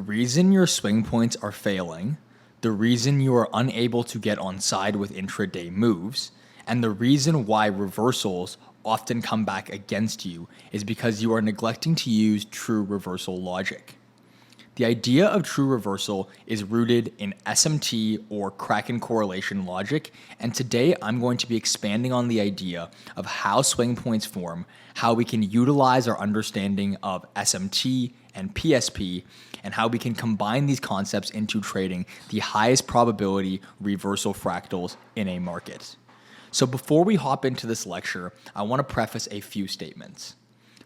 reason your swing points are failing, the reason you are unable to get on side with intraday moves, and the reason why reversals often come back against you is because you are neglecting to use true reversal logic. The idea of true reversal is rooted in SMT or Kraken correlation logic, and today I'm going to be expanding on the idea of how swing points form, how we can utilize our understanding of SMT and PSP, and how we can combine these concepts into trading the highest probability reversal fractals in a market. So before we hop into this lecture, I want to preface a few statements.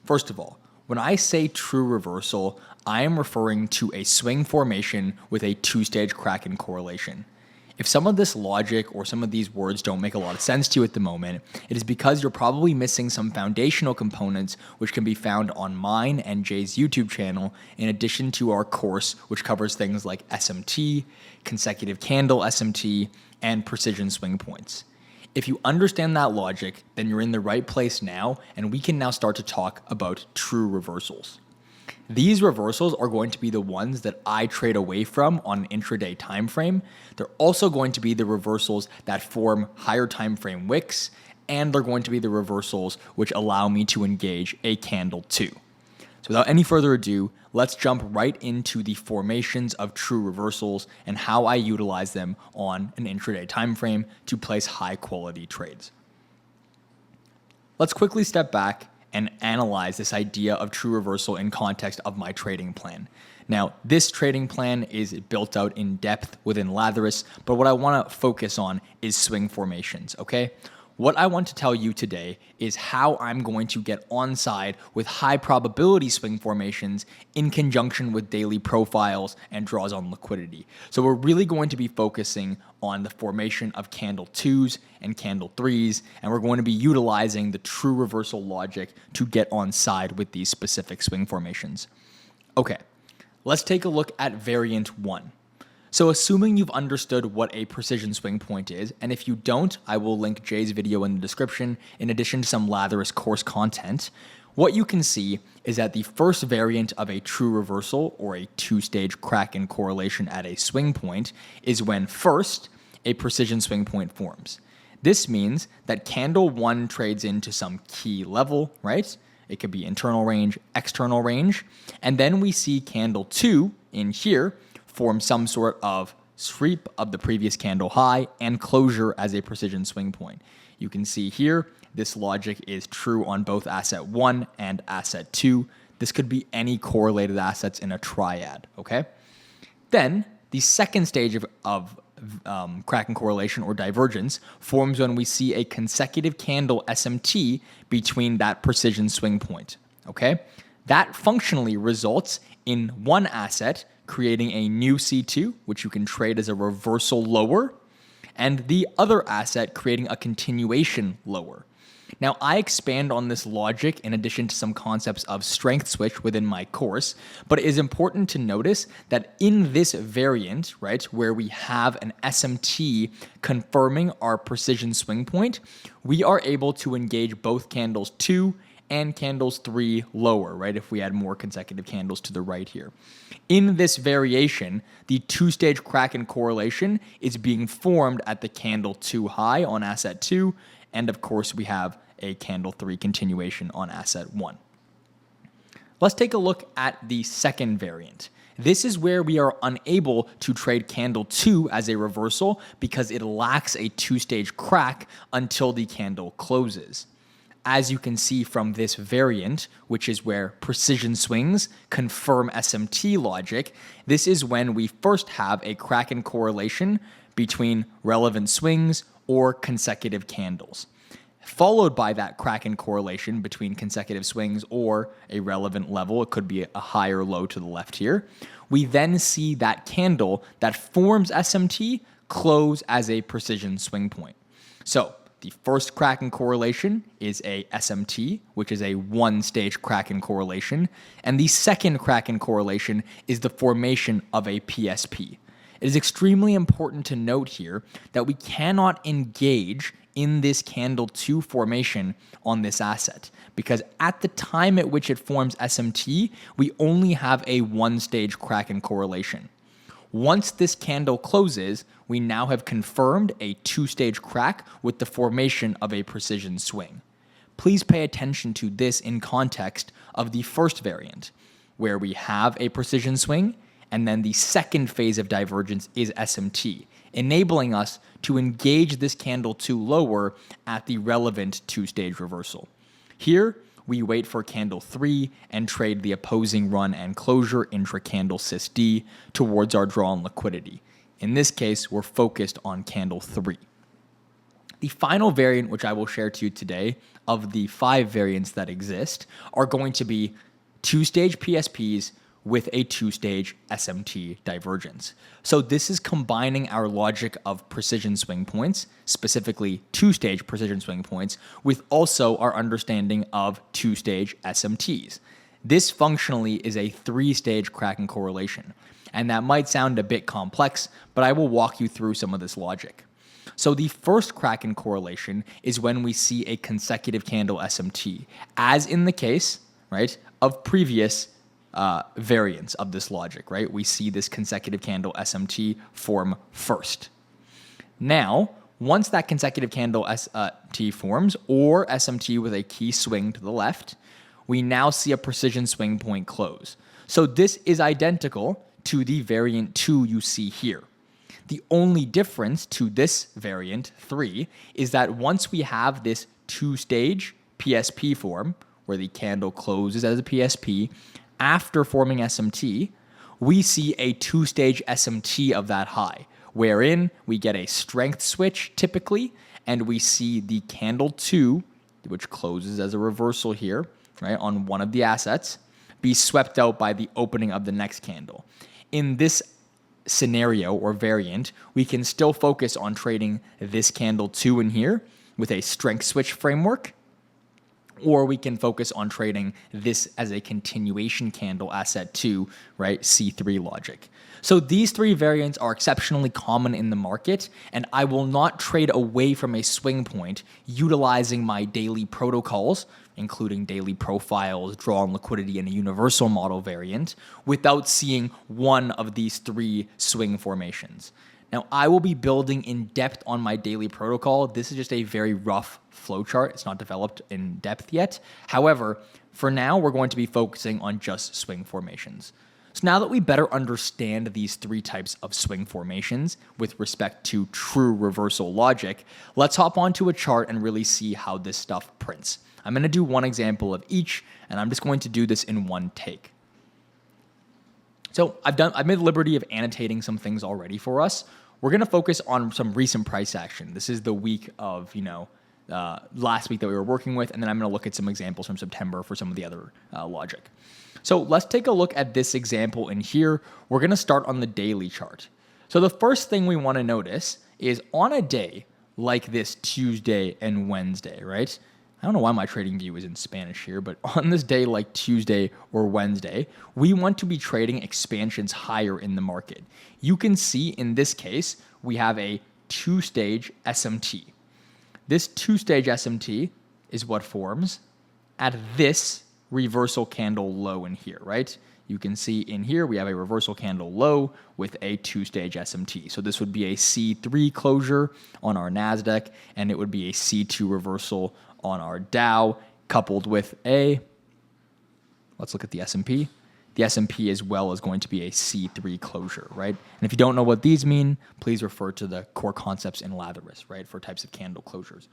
First of all, when I say true reversal, I am referring to a swing formation with a two-stage Kraken correlation. If some of this logic or some of these words don't make a lot of sense to you at the moment, it is because you're probably missing some foundational components which can be found on mine and Jay's YouTube channel, in addition to our course which covers things like SMT, consecutive candle SMT, and precision swing points. If you understand that logic, then you're in the right place now, and we can now start to talk about true reversals. These reversals are going to be the ones that I trade away from on an intraday time frame. They're also going to be the reversals that form higher time frame wicks, and they're going to be the reversals which allow me to engage a candle 2. So without any further ado, let's jump right into the formations of true reversals and how I utilize them on an intraday time frame to place high quality trades. Let's quickly step back and analyze this idea of true reversal in context of my trading plan. Now, this trading plan is built out in depth within Lathyrus, but what I want to focus on is swing formations, okay? What I want to tell you today is how I'm going to get onside with high probability swing formations in conjunction with daily profiles and draws on liquidity. So we're really going to be focusing on the formation of candle 2s and candle 3s, and we're going to be utilizing the true reversal logic to get onside with these specific swing formations. Okay, let's take a look at variant 1. So assuming you've understood what a precision swing point is, and if you don't, I will link Jay's video in the description in addition to some Lathyrus course content. What you can see is that the first variant of a true reversal or a two-stage Kraken correlation at a swing point is when first a precision swing point forms. This means that candle 1 trades into some key level, right? It could be internal range, external range, and then we see candle 2 in here form some sort of sweep of the previous candle high and closure as a precision swing point. You can see here, this logic is true on both asset 1 and asset 2. This could be any correlated assets in a triad, okay? Then, the second stage of Kraken correlation or divergence forms when we see a consecutive candle SMT between that precision swing point, okay? That functionally results in one asset creating a new C2, which you can trade as a reversal lower, and the other asset creating a continuation lower. Now, I expand on this logic in addition to some concepts of strength switch within my course, but it is important to notice that in this variant, right, where we have an SMT confirming our precision swing point, we are able to engage both candles 2 and candles 3 lower, right, if we add more consecutive candles to the right here. In this variation, the two-stage Kraken correlation is being formed at the candle 2 high on asset 2, and of course we have a candle 3 continuation on asset 1. Let's take a look at the second variant. This is where we are unable to trade candle 2 as a reversal because it lacks a two-stage crack until the candle closes. As you can see from this variant, which is where precision swings confirm SMT logic, this is when we first have a Kraken correlation between relevant swings or consecutive candles, followed by that Kraken correlation between consecutive swings or a relevant level. It could be a high or low to the left here. We then see that candle that forms SMT close as a precision swing point. So the first Kraken correlation is a SMT, which is a one-stage Kraken correlation, and the second Kraken correlation is the formation of a PSP. It is extremely important to note here that we cannot engage in this candle 2 formation on this asset because at the time at which it forms SMT, we only have a one-stage Kraken correlation. Once this candle closes, we now have confirmed a 2-stage crack with the formation of a precision swing. Please pay attention to this in context of the first variant, where we have a precision swing, and then the second phase of divergence is SMT, enabling us to engage this candle 2 lower at the relevant 2-stage reversal. Here, we wait for candle 3 and trade the opposing run and closure intra-candle CiC towards our draw on liquidity. In this case, we're focused on candle 3. The final variant, which I will share to you today, of the 5 variants that exist, are going to be 2-stage PSPs with a 2-stage SMT divergence. So this is combining our logic of precision swing points, specifically 2-stage precision swing points, with also our understanding of 2-stage SMTs. This functionally is a 3-stage Kraken correlation, and that might sound a bit complex, but I will walk you through some of this logic. So the first Kraken correlation is when we see a consecutive candle SMT, as in the case, right, of previous variants of this logic, right? We see this consecutive candle SMT form first. Now, once that consecutive candle SMT forms, or SMT with a key swing to the left, we now see a precision swing point close. So this is identical to the variant 2 you see here. The only difference to this variant 3 is that once we have this 2-stage PSP form, where the candle closes as a PSP, after forming SMT, we see a 2-stage SMT of that high, wherein we get a strength switch typically, and we see the candle 2, which closes as a reversal here, right, on one of the assets, be swept out by the opening of the next candle. In this scenario or variant, we can still focus on trading this candle 2 in here with a strength switch framework, or we can focus on trading this as a continuation candle asset 2, right, C3 logic. So these 3 variants are exceptionally common in the market, and I will not trade away from a swing point utilizing my daily protocols, including daily profiles, draw on liquidity, and a universal model variant, without seeing one of these 3 swing formations. Now, I will be building in depth on my daily protocol. This is just a very rough flowchart. It's not developed in depth yet. However, for now, we're going to be focusing on just swing formations. So now that we better understand these 3 types of swing formations with respect to true reversal logic, let's hop onto a chart and really see how this stuff prints. I'm going to do one example of each, and I'm just going to do this in one take. So I've made the liberty of annotating some things already for us. We're going to focus on some recent price action. This is the week of, last week that we were working with, and then I'm going to look at some examples from September for some of the other logic. So let's take a look at this example in here. We're going to start on the daily chart. So the first thing we want to notice is on a day like this Tuesday and Wednesday, right? I don't know why my trading view is in Spanish here, but on this day like Tuesday or Wednesday, we want to be trading expansions higher in the market. You can see in this case, we have a 2-stage SMT. This 2-stage SMT is what forms at this reversal candle low in here, right? You can see in here, we have a reversal candle low with a 2-stage SMT. So this would be a C3 closure on our NASDAQ, and it would be a C2 reversal on our Dow, coupled with let's look at the S&P. The S&P as well is going to be a C3 closure, right? And if you don't know what these mean, please refer to the core concepts in Lathyrus, right, for types of candle closures.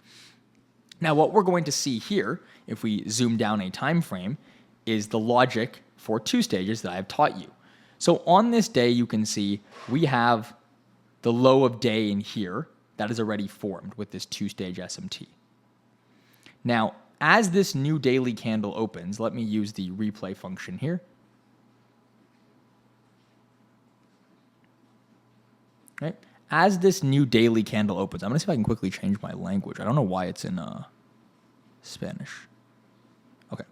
Now, what we're going to see here, if we zoom down a time frame, is the logic for 2 stages that I've taught you. So on this day, you can see we have the low of day in here that is already formed with this 2-stage SMT. Now, as this new daily candle opens, let me use the replay function here. Right? As this new daily candle opens, I'm going to see if I can quickly change my language. I don't know why it's in Spanish. Okay.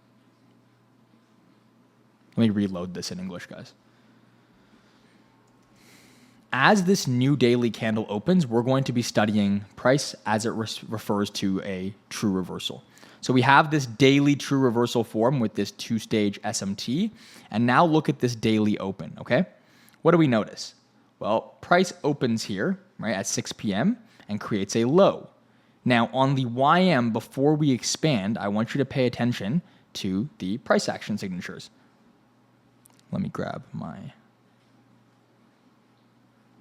Let me reload this in English, guys. as this new daily candle opens, we're going to be studying price as it refers to a true reversal. So we have this daily true reversal form with this two-stage SMT. And now look at this daily open, okay? What do we notice? Well, price opens here, right, at 6 p.m. and creates a low. Now, on the YM, before we expand, I want you to pay attention to the price action signatures. Let me grab my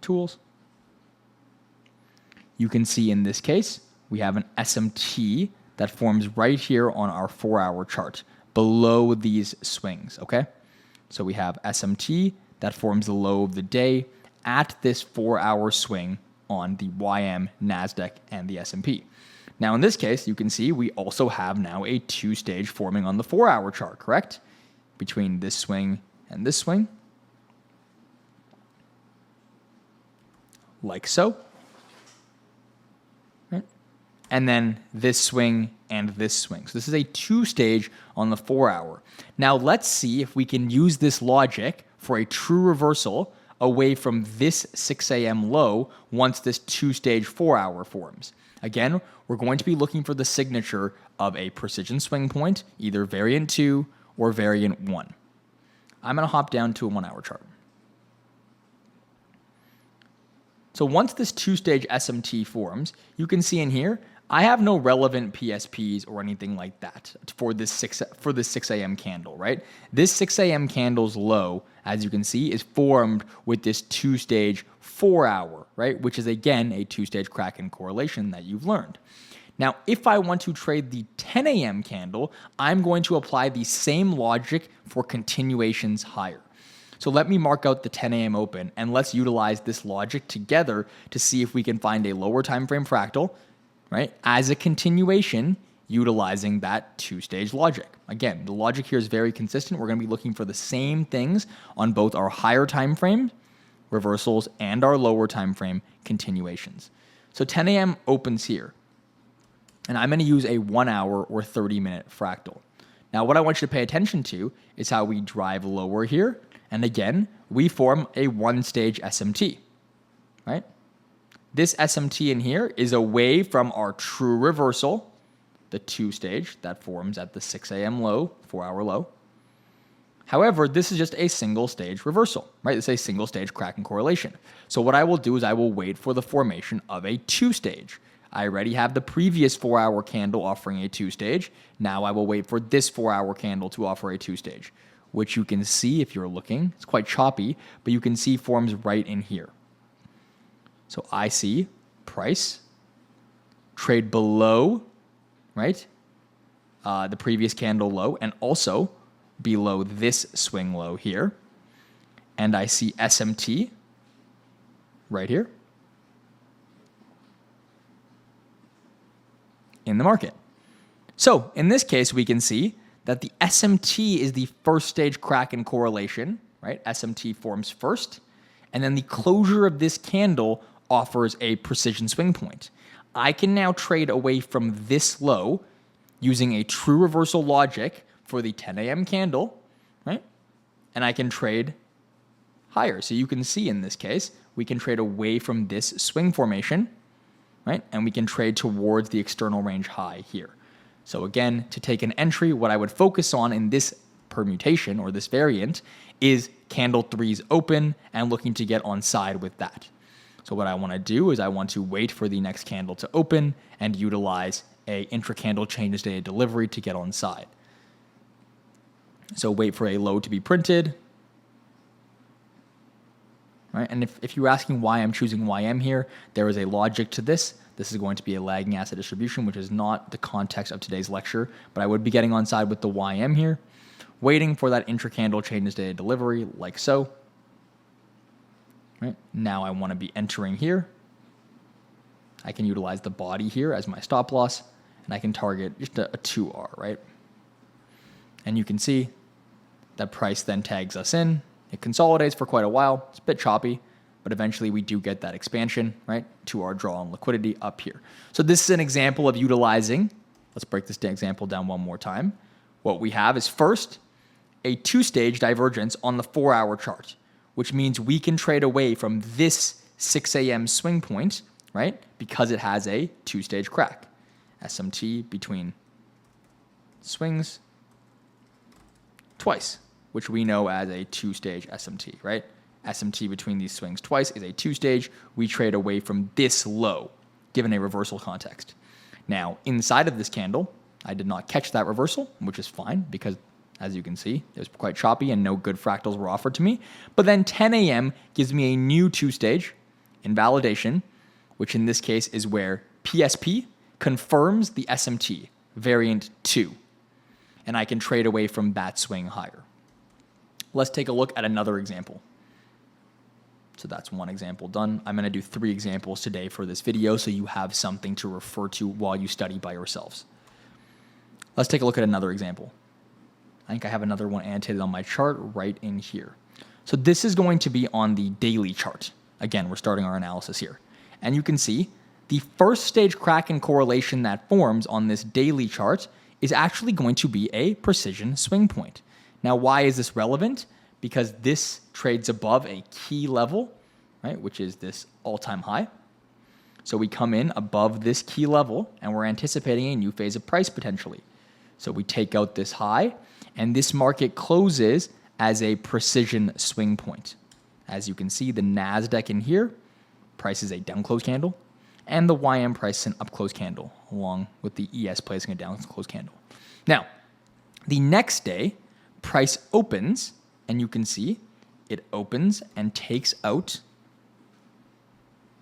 tools. You can see in this case, we have an SMT that forms right here on our 4-hour chart below these swings, okay? So we have SMT that forms the low of the day at this 4-hour swing on the YM, NASDAQ, and the S&P. Now in this case, you can see we also have now a two-stage forming on the 4-hour chart, correct? Between this swing and this swing. Like so. Right? And then this swing and this swing. So this is a two-stage on the 4-hour. Now let's see if we can use this logic for a true reversal away from this 6 a.m. low once this two-stage 4-hour forms. Again, we're going to be looking for the signature of a precision swing point, either variant 2 or variant 1. I'm going to hop down to a 1-hour chart. So once this two-stage SMT forms, you can see in here, I have no relevant PSPs or anything like that for this 6 a.m. candle, right? This 6 a.m. candle's low, as you can see, is formed with this two-stage 4-hour, right? Which is, again, a two-stage Kraken correlation that you've learned. Now, if I want to trade the 10 a.m. candle, I'm going to apply the same logic for continuations higher. So let me mark out the 10 a.m. open, and let's utilize this logic together to see if we can find a lower time frame fractal, right, as a continuation utilizing that two-stage logic. Again, the logic here is very consistent. We're going to be looking for the same things on both our higher time frame reversals and our lower time frame continuations. So 10 a.m. opens here, and I'm going to use a 1-hour or 30-minute fractal. Now, what I want you to pay attention to is how we drive lower here. And again, we form a one-stage SMT, right? This SMT in here is away from our true reversal, the two-stage that forms at the 6 a.m. low, 4-hour low. However, this is just a single-stage reversal, right? It's a single-stage Kraken correlation. So what I will do is I will wait for the formation of a two-stage. I already have the previous 4-hour candle offering a two-stage. Now I will wait for this 4-hour candle to offer a two-stage, which you can see if you're looking. It's quite choppy, but you can see forms right in here. So I see price trade below, right, the previous candle low, and also below this swing low here. And I see SMT right here in the market. So in this case, we can see that the SMT is the first stage Kraken correlation, right? SMT forms first, and then the closure of this candle offers a precision swing point. I can now trade away from this low using a true reversal logic for the 10 a.m. candle, right? And I can trade higher. So you can see in this case, we can trade away from this swing formation, right? And we can trade towards the external range high here. So again, to take an entry, what I would focus on in this permutation or this variant is candle 3's open and looking to get on side with that. So what I want to do is I want to wait for the next candle to open and utilize a intra-candle changes day of delivery to get on side. So wait for a low to be printed. Right? And if you're asking why I'm choosing YM here, there is a logic to this. This is going to be a lagging asset distribution, which is not the context of today's lecture, but I would be getting on side with the YM here, waiting for that intra-candle changes day of delivery like so. Right? Now I want to be entering here. I can utilize the body here as my stop loss, and I can target just a 2R, right? And you can see that price then tags us in. It consolidates for quite a while. It's a bit choppy, but eventually we do get that expansion, right, to our draw on liquidity up here. So this is an example of utilizing, let's break this example down one more time. What we have is first, a two-stage divergence on the 4-hour chart, which means we can trade away from this 6 a.m. swing point, right? Because it has a two-stage crack. SMT between swings twice, which we know as a two-stage SMT, right? SMT between these swings twice is a two-stage. We trade away from this low, given a reversal context. Now, inside of this candle, I did not catch that reversal, which is fine because, as you can see, it was quite choppy and no good fractals were offered to me. But then 10 a.m. gives me a new two-stage invalidation, which in this case is where PSP confirms the SMT, variant 2, and I can trade away from that swing higher. Let's take a look at another example. So that's one example done. I'm going to do 3 examples today for this video so you have something to refer to while you study by yourselves. Let's take a look at another example. I think I have another one annotated on my chart right in here. So this is going to be on the daily chart. Again, we're starting our analysis here. And you can see the first stage crack and correlation that forms on this daily chart is actually going to be a precision swing point. Now, why is this relevant? Because this trades above a key level, right, which is this all-time high. So we come in above this key level, and we're anticipating a new phase of price potentially. So we take out this high, and this market closes as a precision swing point. As you can see, the NASDAQ in here, price is a down close candle, and the YM price is an up close candle, along with the ES placing a down close candle. Now, the next day, price opens, and you can see it opens and takes out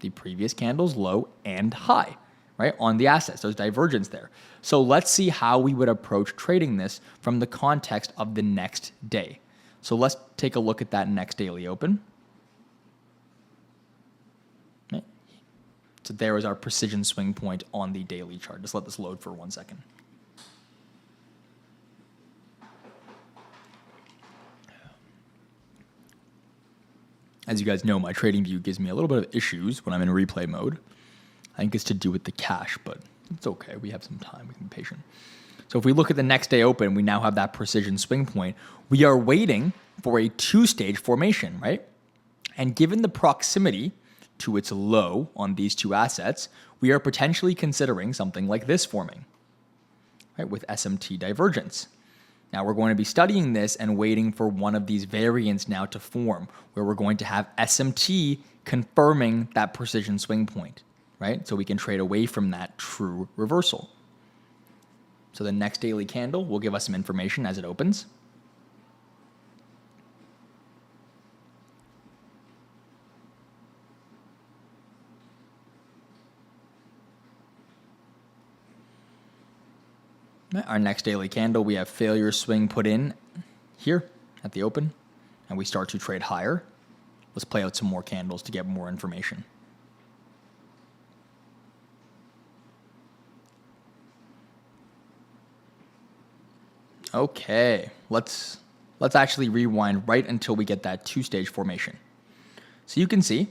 the previous candle's low and high, right, on the assets. There's divergence there. So let's see how we would approach trading this from the context of the next day. So let's take a look at that next daily open. Okay. So there is our precision swing point on the daily chart. Just let this load for 1 second. As you guys know, my trading view gives me a little bit of issues when I'm in replay mode. I think it's to do with the cache, but it's okay. We have some time. We can be patient. So if we look at the next day open, we now have that precision swing point. We are waiting for a two-stage formation, right? And given the proximity to its low on these two assets, we are potentially considering something like this forming, right, with SMT divergence. Now we're going to be studying this and waiting for one of these variants now to form, where we're going to have SMT confirming that precision swing point, right? So we can trade away from that true reversal. So the next daily candle will give us some information as it opens. Our next daily candle, we have failure swing put in here at the open, and we start to trade higher. Let's play out some more candles to get more information. Okay, let's actually rewind right until we get that two-stage formation. So you can see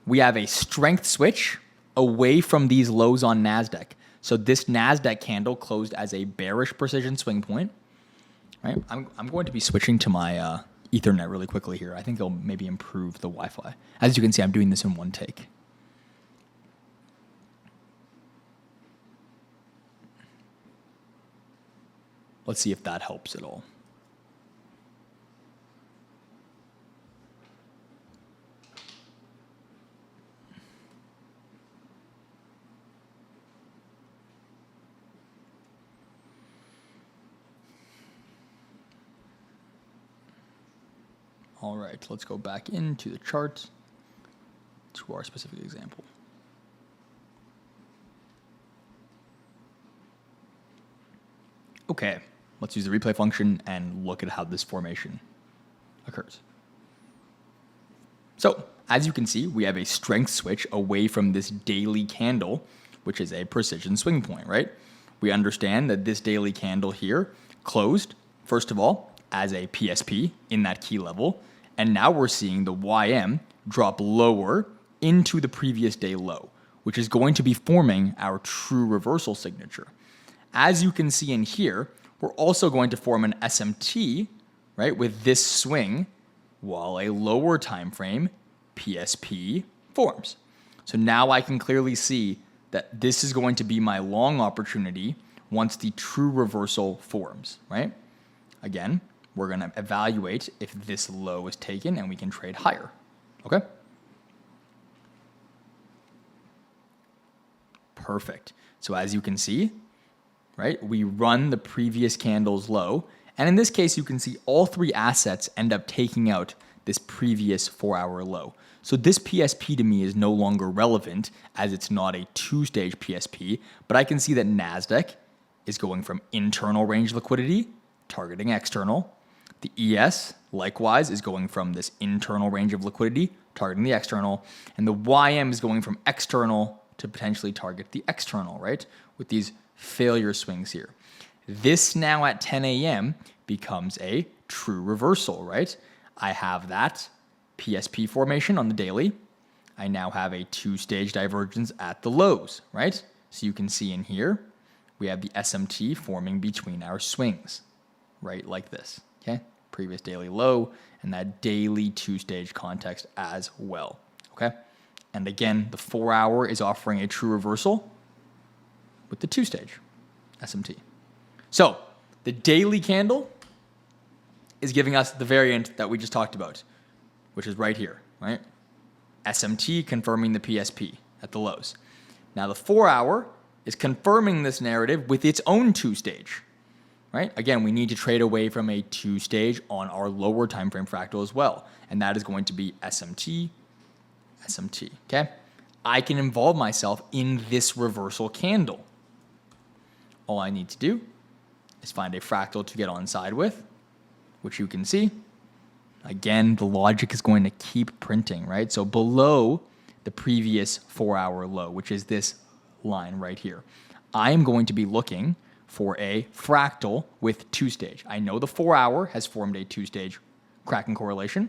we have a strength switch away from these lows on NASDAQ. So this NASDAQ candle closed as a bearish precision swing point. Right? I'm going to be switching to my Ethernet really quickly here. I think it'll maybe improve the Wi-Fi. As you can see, I'm doing this in one take. Let's see if that helps at all. All right, let's go back into the chart to our specific example. Okay, let's use the replay function and look at how this formation occurs. So, as you can see, we have a strength switch away from this daily candle, which is a precision swing point, right? We understand that this daily candle here closed, first of all, as a PSP in that key level, and now we're seeing the YM drop lower into the previous day low, which is going to be forming our true reversal signature. As you can see in here, we're also going to form an SMT, right, with this swing, while a lower time frame, PSP, forms. So now I can clearly see that this is going to be my long opportunity once the true reversal forms, right? Again, we're going to evaluate if this low is taken and we can trade higher, okay? Perfect. So as you can see, right, we run the previous candle's low, and in this case, you can see all three assets end up taking out this previous 4-hour low. So this PSP to me is no longer relevant as it's not a two-stage PSP, but I can see that NASDAQ is going from internal range liquidity, targeting external. The ES, likewise, is going from this internal range of liquidity, targeting the external. And the YM is going from external to potentially target the external, right? With these failure swings here. This now at 10 a.m. becomes a true reversal, right? I have that PSP formation on the daily. I now have a two-stage divergence at the lows, right? So you can see in here, we have the SMT forming between our swings, right? Like this, okay? Previous daily low and that daily two-stage context as well, okay? And again, the 4-hour is offering a true reversal with the two-stage SMT. So the daily candle is giving us the variant that we just talked about, which is right here, right? SMT confirming the PSP at the lows. Now the 4-hour is confirming this narrative with its own two-stage, right? Again, we need to trade away from a two-stage on our lower time frame fractal as well, and that is going to be SMT, SMT, okay? I can involve myself in this reversal candle. All I need to do is find a fractal to get on side with, which you can see. Again, the logic is going to keep printing, right? So below the previous 4-hour low, which is this line right here, I am going to be looking for a fractal with two-stage. I know the 4-hour has formed a two-stage Kraken correlation,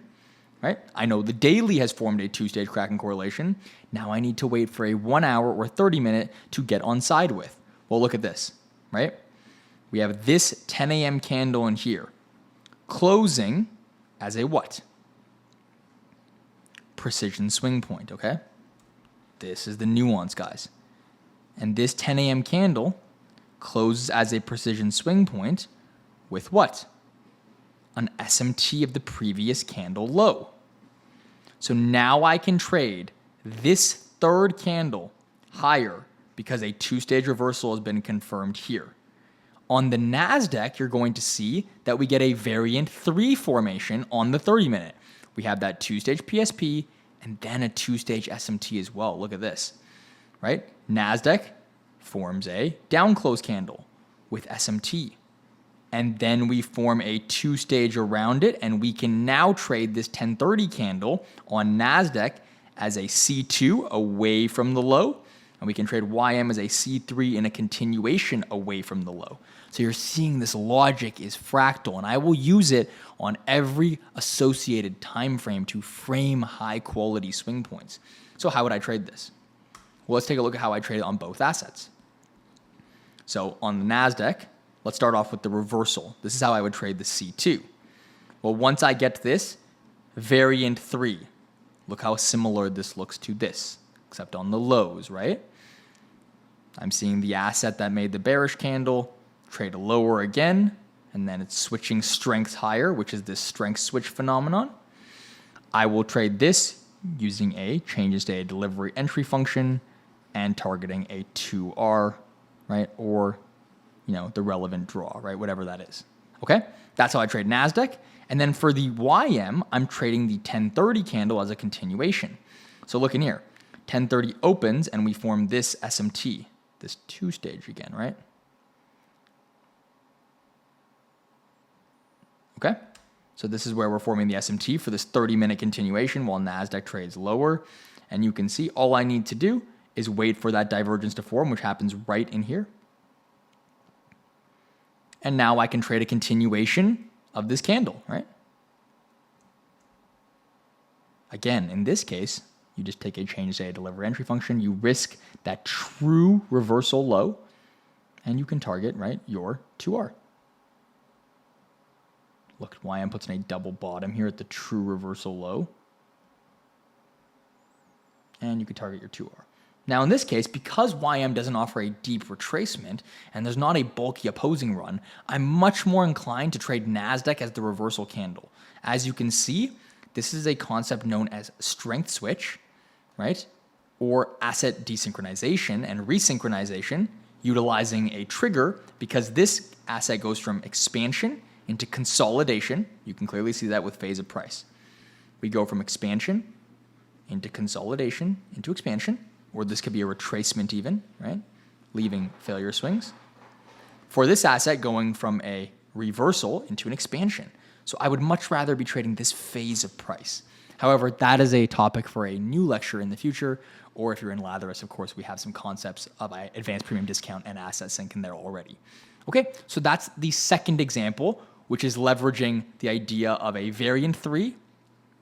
right? I know the daily has formed a two-stage Kraken correlation. Now I need to wait for a 1-hour or 30-minute to get on side with. Well, look at this, right? We have this 10 a.m. candle in here, closing as a what? Precision swing point, okay? This is the nuance, guys. And this 10 a.m. candle closes as a precision swing point with what? An SMT of the previous candle low. So now I can trade this third candle higher because a two-stage reversal has been confirmed here. On the NASDAQ, you're going to see that we get a variant 3 formation on the 30-minute. We have that two-stage PSP and then a two-stage SMT as well. Look at this, right? NASDAQ forms a down close candle with SMT. And then we form a two-stage around it, and we can now trade this 1030 candle on NASDAQ as a C2 away from the low, and we can trade YM as a C3 in a continuation away from the low. So you're seeing this logic is fractal, and I will use it on every associated time frame to frame high-quality swing points. So how would I trade this? Well, let's take a look at how I trade it on both assets. So on the NASDAQ, let's start off with the reversal. This is how I would trade the C2. Well, once I get this, variant 3, look how similar this looks to this, except on the lows, right? I'm seeing the asset that made the bearish candle trade lower again, and then it's switching strength higher, which is this strength switch phenomenon. I will trade this using a changes to a delivery entry function and targeting a 2R, right? Or, you know, the relevant draw, right? Whatever that is. Okay? That's how I trade NASDAQ. And then for the YM, I'm trading the 1030 candle as a continuation. So look in here. 1030 opens and we form this SMT, this two-stage again, right? Okay? So this is where we're forming the SMT for this 30-minute continuation while NASDAQ trades lower. And you can see all I need to do is wait for that divergence to form, which happens right in here. And now I can trade a continuation of this candle, right? Again, in this case, you just take a change to a deliver entry function. You risk that true reversal low, and you can target, right, your 2R. Look, YM puts in a double bottom here at the true reversal low. and you could target your 2R. Now in this case, because YM doesn't offer a deep retracement and there's not a bulky opposing run, I'm much more inclined to trade NASDAQ as the reversal candle. As you can see, this is a concept known as strength switch, right? Or asset desynchronization and resynchronization, utilizing a trigger because this asset goes from expansion into consolidation. You can clearly see that with phase of price. We go from expansion into consolidation into expansion, or this could be a retracement even, right? Leaving failure swings. For this asset, going from a reversal into an expansion. So I would much rather be trading this phase of price. However, that is a topic for a new lecture in the future, or if you're in Lathyrus, of course, we have some concepts of advanced premium discount and asset sync in there already. Okay, so that's the second example, which is leveraging the idea of a variant 3,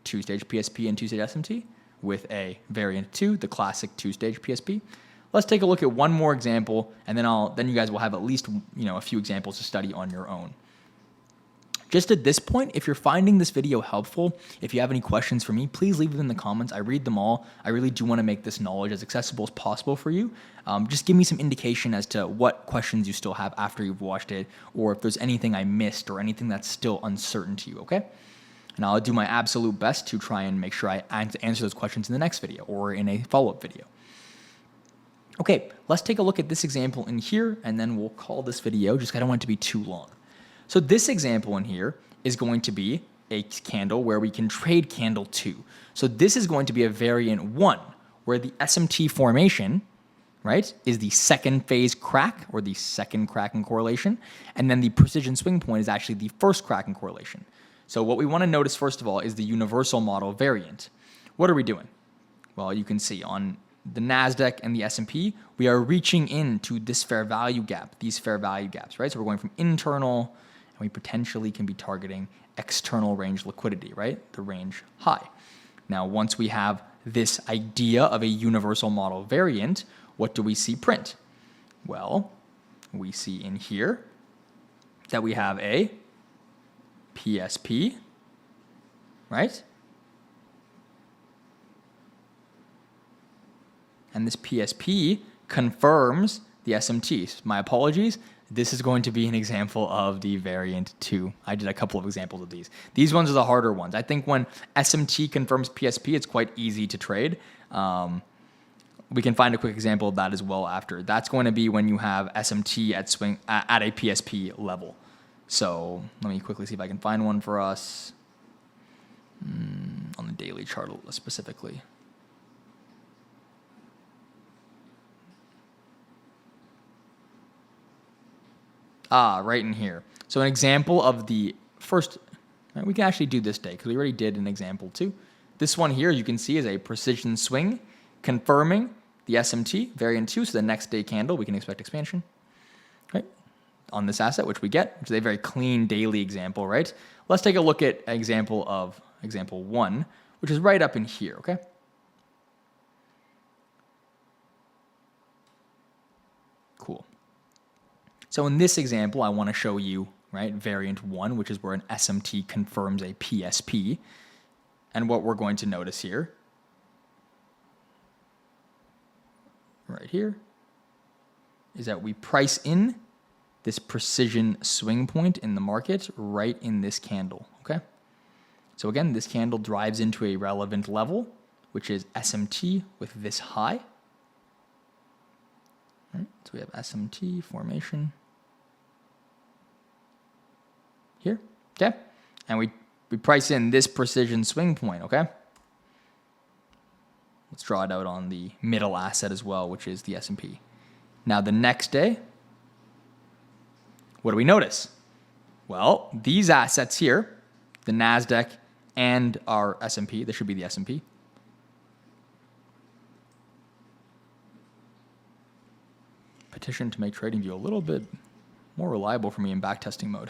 two-stage PSP and two-stage SMT, with a variant 2, the classic two-stage PSP. Let's take a look at one more example, and then you guys will have at least a few examples to study on your own. Just at this point, if you're finding this video helpful, if you have any questions for me, please leave them in the comments. I read them all. I really do want to make this knowledge as accessible as possible for you. Just give me some indication as to what questions you still have after you've watched it, or if there's anything I missed or anything that's still uncertain to you, okay? And I'll do my absolute best to try and make sure I answer those questions in the next video or in a follow-up video. Okay, let's take a look at this example in here, and then we'll call this video, just 'cause I don't want it to be too long. So this example in here is going to be a candle where we can trade candle 2. So this is going to be a variant 1, where the SMT formation, right, is the second phase crack, or the second crack in correlation, and then the precision swing point is actually the first crack in correlation. So what we want to notice first of all is the universal model variant. What are we doing? Well, you can see on the NASDAQ and the S&P, we are reaching into this fair value gap, these fair value gaps, right? So we're going from internal, and we potentially can be targeting external range liquidity, right? The range high. Now, once we have this idea of a universal model variant, what do we see print? Well, we see in here that we have a PSP, right? And this PSP confirms the SMTs. My apologies. This is going to be an example of the variant 2. I did a couple of examples of these. These ones are the harder ones. I think when SMT confirms PSP, it's quite easy to trade. We can find a quick example of that as well after. That's going to be when you have SMT at a PSP level. So let me quickly see if I can find one for us on the daily chart specifically. Right in here. So an example of the first, right, we can actually do this day because we already did an example too. This one here, you can see, is a precision swing confirming the SMT, variant 2, so the next day candle, we can expect expansion, right, on this asset, which we get, which is a very clean daily example, right? Let's take a look at example 1, which is right up in here, okay? Cool. So in this example, I want to show you, right, variant 1, which is where an SMT confirms a PSP. And what we're going to notice here, right here, is that we price in this precision swing point in the market right in this candle, okay? So again, this candle drives into a relevant level, which is SMT with this high. Right, so we have SMT formation here, okay? And we price in this precision swing point, okay? Let's draw it out on the middle asset as well, which is the S&P. Now the next day, what do we notice? Well, these assets here, the NASDAQ and our S&P, this should be the S&P. Petition to make TradingView a little bit more reliable for me in backtesting mode.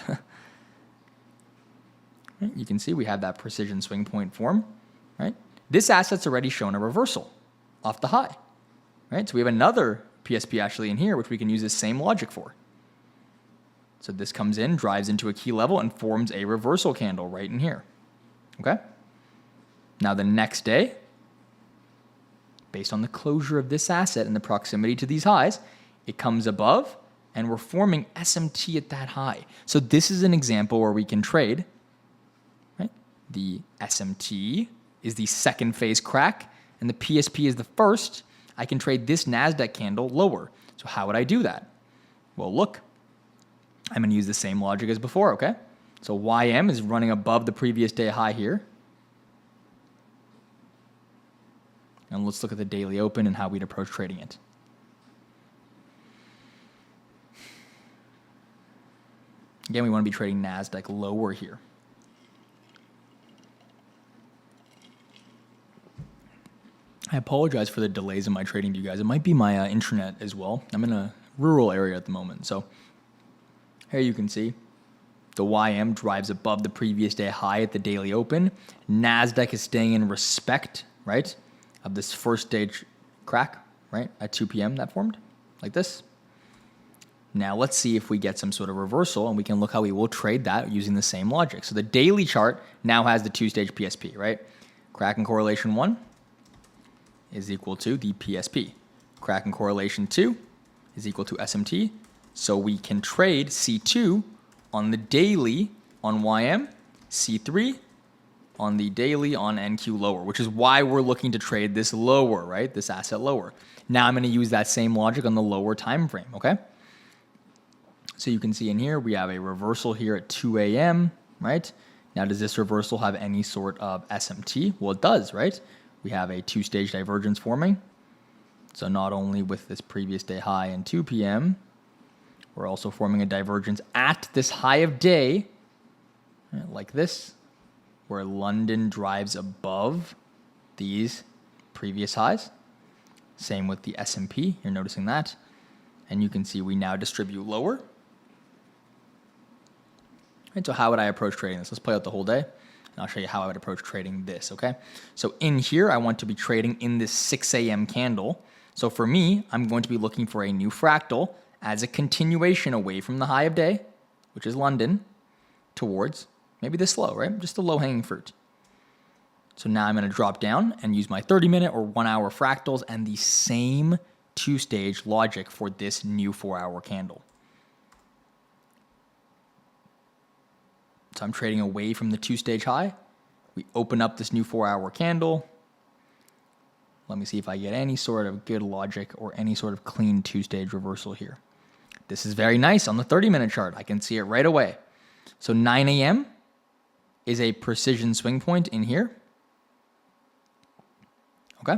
Right, you can see we have that precision swing point form, right? This asset's already shown a reversal off the high, right? So we have another PSP actually in here, which we can use this same logic for. So this comes in, drives into a key level, and forms a reversal candle right in here, okay? Now the next day, based on the closure of this asset and the proximity to these highs, it comes above and we're forming SMT at that high. So this is an example where we can trade, right? The SMT is the second phase crack and the PSP is the first. I can trade this NASDAQ candle lower. So how would I do that? Well, look, I'm going to use the same logic as before, okay? So YM is running above the previous day high here. And let's look at the daily open and how we'd approach trading it. Again, we want to be trading NASDAQ lower here. I apologize for the delays in my trading to you guys. It might be my internet as well. I'm in a rural area at the moment. So here you can see the YM drives above the previous day high at the daily open. NASDAQ is staying in respect, right, of this first stage crack, right, at 2 p.m. that formed, like this. Now let's see if we get some sort of reversal, and we can look how we will trade that using the same logic. So the daily chart now has the two-stage PSP, right? Kraken correlation 1 is equal to the PSP. Kraken correlation 2 is equal to SMT. So we can trade C2 on the daily on YM, C3 on the daily on NQ lower, which is why we're looking to trade this lower, right? This asset lower. Now I'm going to use that same logic on the lower time frame, okay? So you can see in here, we have a reversal here at 2 a.m., right? Now, does this reversal have any sort of SMT? Well, it does, right? We have a two-stage divergence forming. So not only with this previous day high and 2 p.m., we're also forming a divergence at this high of day, right, like this, where London drives above these previous highs. Same with the S&P, you're noticing that. And you can see we now distribute lower. Right, so how would I approach trading this? Let's play out the whole day, and I'll show you how I would approach trading this, okay? So in here, I want to be trading in this 6 a.m. candle. So for me, I'm going to be looking for a new fractal as a continuation away from the high of day, which is London, towards maybe this low, right? Just the low-hanging fruit. So now I'm going to drop down and use my 30-minute or 1-hour fractals and the same two-stage logic for this new 4-hour candle. So I'm trading away from the two-stage high. We open up this new 4-hour candle. Let me see if I get any sort of good logic or any sort of clean two-stage reversal here. This is very nice on the 30-minute chart. I can see it right away. So 9 a.m. is a precision swing point in here. Okay.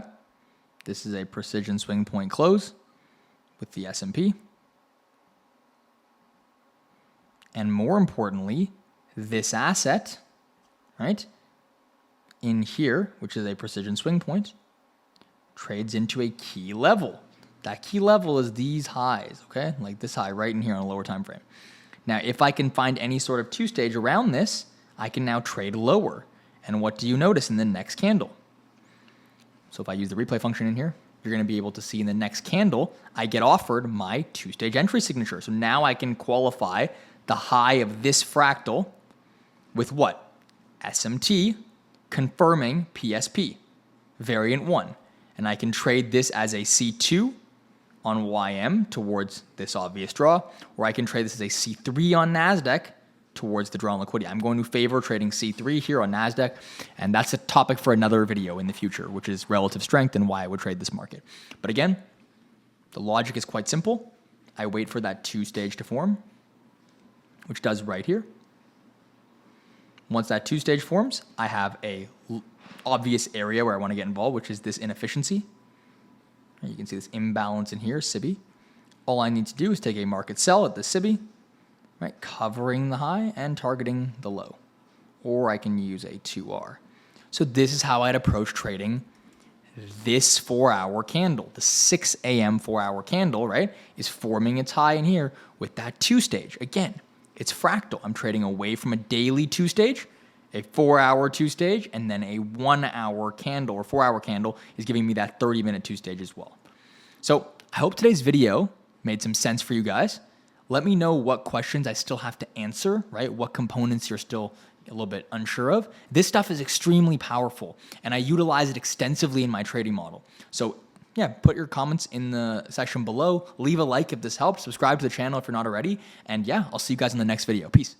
This is a precision swing point close with the S&P. And more importantly, this asset, right, in here, which is a precision swing point, trades into a key level. That key level is these highs, okay? Like this high right in here on a lower time frame. Now, if I can find any sort of two-stage around this, I can now trade lower. And what do you notice in the next candle? So if I use the replay function in here, you're going to be able to see in the next candle, I get offered my two-stage entry signature. So now I can qualify the high of this fractal with what? SMT confirming PSP, variant 1. And I can trade this as a C2 on YM towards this obvious draw, or I can trade this as a C3 on NASDAQ towards the draw on liquidity. I'm going to favor trading C3 here on NASDAQ, and that's a topic for another video in the future, which is relative strength and why I would trade this market. But again, the logic is quite simple. I wait for that two-stage to form, which does right here. Once that two-stage forms, I have a obvious area where I want to get involved, which is this inefficiency. And you can see this imbalance in here, CiB. All I need to do is take a market sell at the CiB, right, covering the high and targeting the low. Or I can use a 2R. So this is how I'd approach trading this 4-hour candle. The 6 a.m. 4-hour candle, right, is forming its high in here with that two-stage. Again, it's fractal. I'm trading away from a daily two-stage, a 4-hour two-stage, and then a 1-hour candle or 4-hour candle is giving me that 30-minute two-stage as well. So I hope today's video made some sense for you guys. Let me know what questions I still have to answer, right? What components you're still a little bit unsure of. This stuff is extremely powerful, and I utilize it extensively in my trading model. So yeah, put your comments in the section below. Leave a like if this helps. Subscribe to the channel if you're not already. And yeah, I'll see you guys in the next video. Peace.